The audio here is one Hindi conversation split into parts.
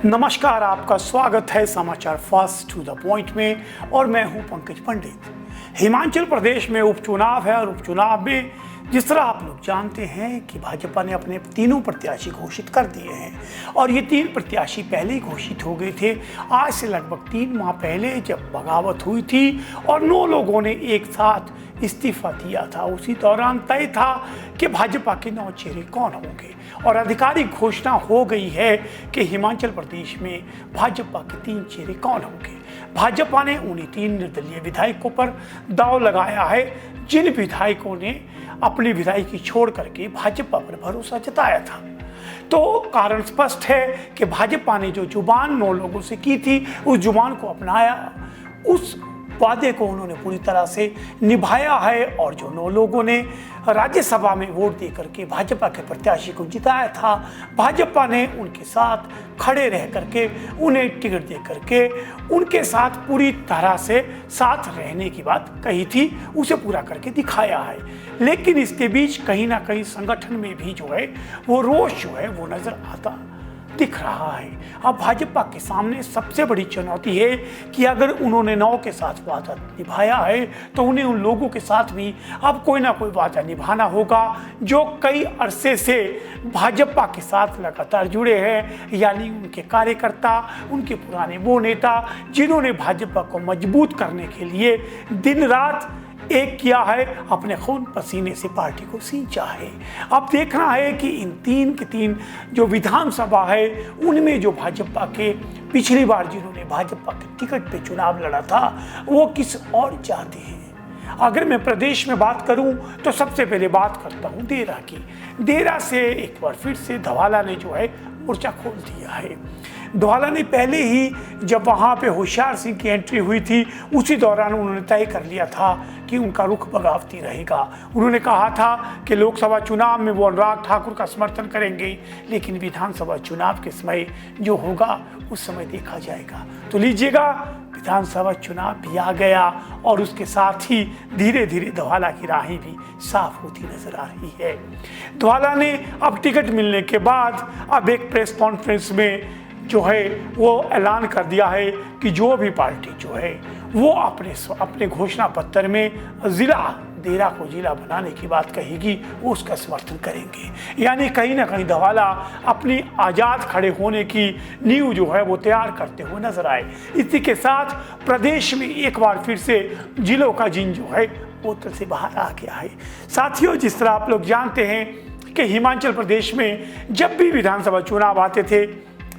नमस्कार, आपका स्वागत है समाचार फास्ट टू द पॉइंट में और मैं हूं पंकज पंडित। हिमाचल प्रदेश में उपचुनाव है और उपचुनाव में जिस तरह आप लोग जानते हैं कि भाजपा ने अपने तीनों प्रत्याशी घोषित कर दिए हैं और ये तीन प्रत्याशी पहले ही घोषित हो गए थे। आज से लगभग 3 माह पहले जब बगावत हुई थी और 9 लोगों ने एक साथ इस्तीफा दिया था, उसी दौरान तय था कि भाजपा के 9 चेहरे कौन होंगे और आधिकारिक घोषणा हो गई है कि हिमाचल प्रदेश में भाजपा के 3 चेहरे कौन होंगे। भाजपा ने उन्हीं 3 निर्दलीय विधायकों पर दांव लगाया है जिन विधायकों ने अपनी विधायकी छोड़ करके भाजपा पर भरोसा जताया था। तो कारण स्पष्ट है कि भाजपा ने जो जुबान 9 लोगों से की थी उस जुबान को अपनाया, उस वादे को उन्होंने पूरी तरह से निभाया है और जो 9 लोगों ने राज्यसभा में वोट दे करके भाजपा के प्रत्याशी को जिताया था, भाजपा ने उनके साथ खड़े रह करके उन्हें टिकट दे करके उनके साथ पूरी तरह से साथ रहने की बात कही थी, उसे पूरा करके दिखाया है। लेकिन इसके बीच कहीं ना कहीं संगठन में भी जो है वो रोष जो है वो नजर आता दिख रहा है। अब भाजपा के सामने सबसे बड़ी चुनौती है कि अगर उन्होंने 9 के साथ वादा निभाया है तो उन्हें उन लोगों के साथ भी अब कोई ना कोई वादा निभाना होगा जो कई अरसे से भाजपा के साथ लगातार जुड़े हैं, यानी उनके कार्यकर्ता, उनके पुराने वो नेता जिन्होंने भाजपा को मजबूत करने के लिए दिन रात एक किया है, अपने खून पसीने से पार्टी को सींचा है। अब देखना है कि इन 3 के 3 जो विधानसभा है उनमें जो भाजपा के पिछली बार जिन्होंने भाजपा के टिकट पे चुनाव लड़ा था वो किस और जाते हैं। अगर मैं प्रदेश में बात करूं तो सबसे पहले बात करता हूं देरा की। देरा से एक बार फिर से धवाला ने जो है मोर्चा खोल दिया है। धवाला ने पहले ही जब वहाँ पे होशियार सिंह की एंट्री हुई थी उसी दौरान उन्होंने तय कर लिया था कि उनका रुख बगावती रहेगा। उन्होंने कहा था कि लोकसभा चुनाव में वो अनुराग ठाकुर का समर्थन करेंगे, लेकिन विधानसभा चुनाव के समय जो होगा उस समय देखा जाएगा। तो लीजिएगा, विधानसभा चुनाव भी आ गया और उसके साथ ही धीरे धीरे धवाला की राहें भी साफ होती नजर आ रही है। धवाला ने अब टिकट मिलने के बाद अब एक प्रेस कॉन्फ्रेंस में जो है वो ऐलान कर दिया है कि जो भी पार्टी जो है वो अपने घोषणा पत्र में जिला देरा को जिला बनाने की बात कहेगी, वो उसका समर्थन करेंगे। यानी कहीं ना कहीं धवाला अपनी आज़ाद खड़े होने की नींव जो है वो तैयार करते हुए नजर आए। इसी के साथ प्रदेश में एक बार फिर से जिलों का जिन जो है बोतल से बाहर आ गया है। साथियों, जिस तरह आप लोग जानते हैं कि हिमाचल प्रदेश में जब भी विधानसभा चुनाव आते थे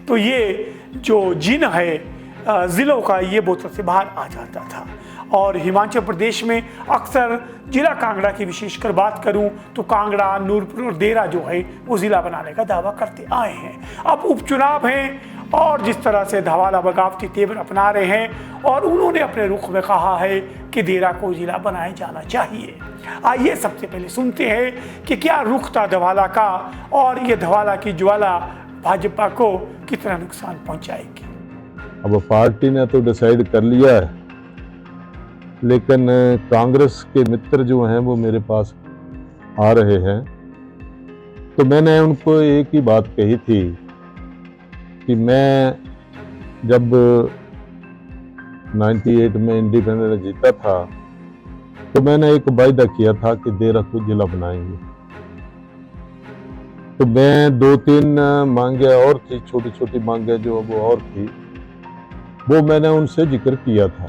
तो ये जो जिन है ज़िलों का ये बोतल से बाहर आ जाता था और हिमाचल प्रदेश में अक्सर जिला कांगड़ा की विशेषकर बात करूं तो कांगड़ा, नूरपुर और देरा जो है वो ज़िला बनाने का दावा करते आए हैं। अब उपचुनाव हैं और जिस तरह से धवाला बगावती तेवर अपना रहे हैं और उन्होंने अपने रुख में कहा है कि देरा को ज़िला बनाया जाना चाहिए। आइए सबसे पहले सुनते हैं कि क्या रुख था धवाला का और ये धवाला की ज्वाला भाजपा को कितना नुकसान पहुंचाएगी। अब पार्टी ने तो डिसाइड कर लिया है, लेकिन कांग्रेस के मित्र जो हैं वो मेरे पास आ रहे हैं, तो मैंने उनको एक ही बात कही थी कि मैं जब 98 में इंडिपेंडेंस जीता था तो मैंने एक वायदा किया था कि देरा को जिला बनाएंगे। तो मैं 2-3 मांगे और थी, छोटी छोटी मांगे जो वो और थी, वो मैंने उनसे जिक्र किया था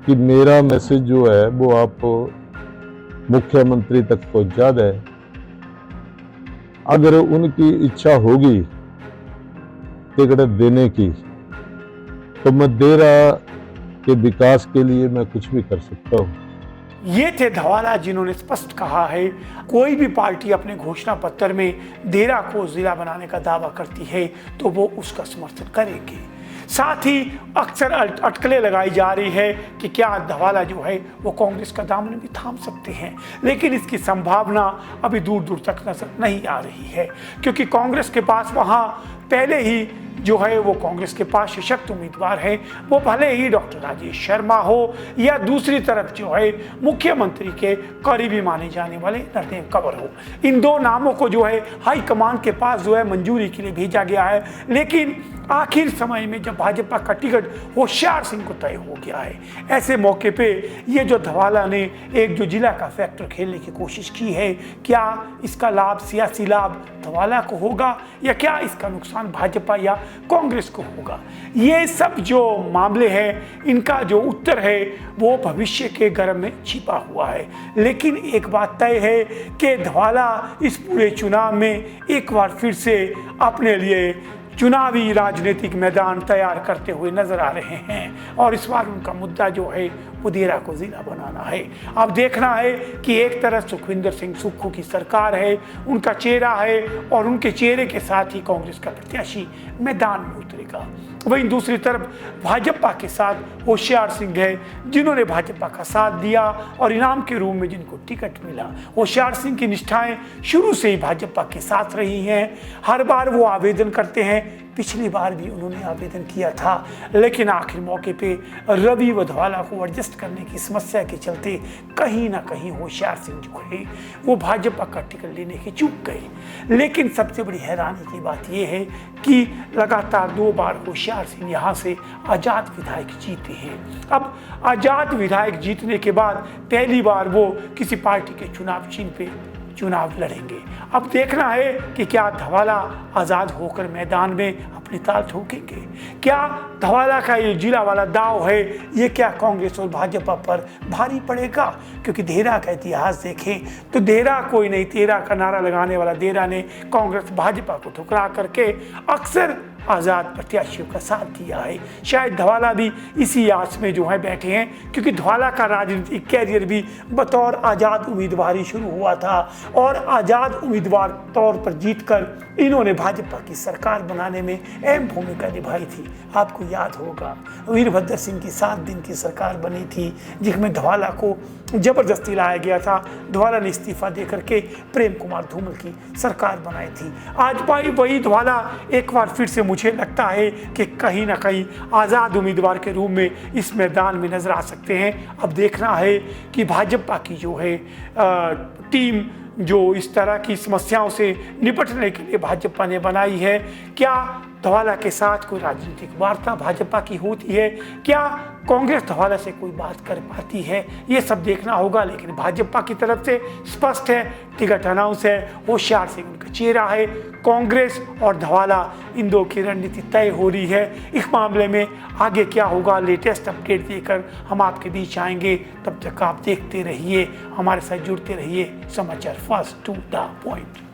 कि मेरा मैसेज जो है वो आप मुख्यमंत्री तक पहुंचा दें। अगर उनकी इच्छा होगी टिकट देने की तो मैं देरा के विकास के लिए मैं कुछ भी कर सकता हूँ। ये थे धवाला जिन्होंने स्पष्ट कहा है कोई भी पार्टी अपने घोषणा पत्र में देरा को जिला बनाने का दावा करती है तो वो उसका समर्थन करेंगे। साथ ही अक्सर अटकलें लगाई जा रही है कि क्या धवाला जो है वो कांग्रेस का दामन भी थाम सकते हैं, लेकिन इसकी संभावना अभी दूर दूर तक नजर नहीं आ रही है क्योंकि कांग्रेस के पास वहाँ पहले ही जो है वो कांग्रेस के पास सशक्त उम्मीदवार है, वो भले ही डॉक्टर राजेश शर्मा हो या दूसरी तरफ जो है मुख्यमंत्री के करीबी माने जाने वाले नरदेव कंवर हो। इन दो नामों को जो है हाईकमान के पास जो है मंजूरी के लिए भेजा गया है, लेकिन आखिर समय में जब भाजपा का टिकट होशियार सिंह को तय हो गया है, ऐसे मौके पे ये जो धवाला ने एक जो जिला का फैक्टर खेलने की कोशिश की है, क्या इसका लाभ सियासी लाभ धवाला को होगा या क्या इसका नुकसान भाजपा या कांग्रेस को होगा? ये सब जो मामले हैं, इनका जो उत्तर है वो भविष्य के गर्भ में छिपा हुआ है। लेकिन एक बात तय है कि धवाला इस पूरे चुनाव में एक बार फिर से अपने लिए चुनावी राजनीतिक मैदान तैयार करते हुए नजर आ रहे हैं और इस बार उनका मुद्दा जो है वो देरा को जिला बनाना है। अब देखना है कि एक तरफ सुखविंदर सिंह सुक्खू की सरकार है, उनका चेहरा है और उनके चेहरे के साथ ही कांग्रेस का प्रत्याशी मैदान में उतरेगा। वहीं दूसरी तरफ भाजपा के साथ होशियार सिंह है, जिन्होंने भाजपा का साथ दिया और इनाम के रूप में जिनको टिकट मिला। होशियार सिंह की निष्ठाएं शुरू से ही भाजपा के साथ रही हैं, हर बार वो आवेदन करते हैं, पिछली बार भी उन्होंने आवेदन किया था, लेकिन आखिर मौके पे रवि वधवाला को एडजस्ट करने की समस्या के चलते कहीं ना कहीं होशियार सिंह जो है वो भाजपा का टिकट लेने के चूक गए। लेकिन सबसे बड़ी हैरानी की बात यह है कि लगातार 2 बार होशियार सिंह यहाँ से आज़ाद विधायक जीते हैं। अब आज़ाद विधायक जीतने के बाद पहली बार वो किसी पार्टी के चुनाव चिन्ह पे चुनाव लड़ेंगे। अब देखना है कि क्या धवाला आज़ाद होकर मैदान में अपनी ताल ठोकेंगे। क्या धवाला का ये जिला वाला दाव है, ये क्या कांग्रेस और भाजपा पर भारी पड़ेगा? क्योंकि देरा का इतिहास देखें तो देरा कोई नहीं तेरा का नारा लगाने वाला देरा ने कांग्रेस भाजपा को ठुकरा करके अक्सर आज़ाद प्रत्याशियों का साथ दिया है। शायद धवाला भी इसी आस में जो है बैठे हैं, क्योंकि धवाला का राजनीतिक कैरियर भी बतौर आज़ाद उम्मीदवार ही शुरू हुआ था और आज़ाद उम्मीदवार तौर पर जीतकर इन्होंने भाजपा की सरकार बनाने में अहम भूमिका निभाई थी। आपको याद होगा वीरभद्र सिंह की 7 दिन की सरकार बनी थी, जिसमें धवाला को जबरदस्ती लाया गया था। धवाला ने इस्तीफा दे करके प्रेम कुमार धूमल की सरकार बनाई थी। आज भाई वही धवाला एक बार फिर से मुझे लगता है कि कहीं ना कहीं आज़ाद उम्मीदवार के रूप में इस मैदान में नजर आ सकते हैं। अब देखना है कि भाजपा की जो है टीम जो इस तरह की समस्याओं से निपटने के लिए भाजपा ने बनाई है, क्या धवाला के साथ कोई राजनीतिक वार्ता भाजपा की होती है, क्या कांग्रेस धवाला से कोई बात कर पाती है, ये सब देखना होगा। लेकिन भाजपा की तरफ से स्पष्ट है, टिकट अनाउंस है, होशियार सिंह उनका चेहरा है। कांग्रेस और धवाला इन दो की रणनीति तय हो रही है। इस मामले में आगे क्या होगा, लेटेस्ट अपडेट देकर हम आपके बीच आएंगे। तब तक आप देखते रहिए, हमारे साथ जुड़ते रहिए समाचार फर्स्ट टू द पॉइंट।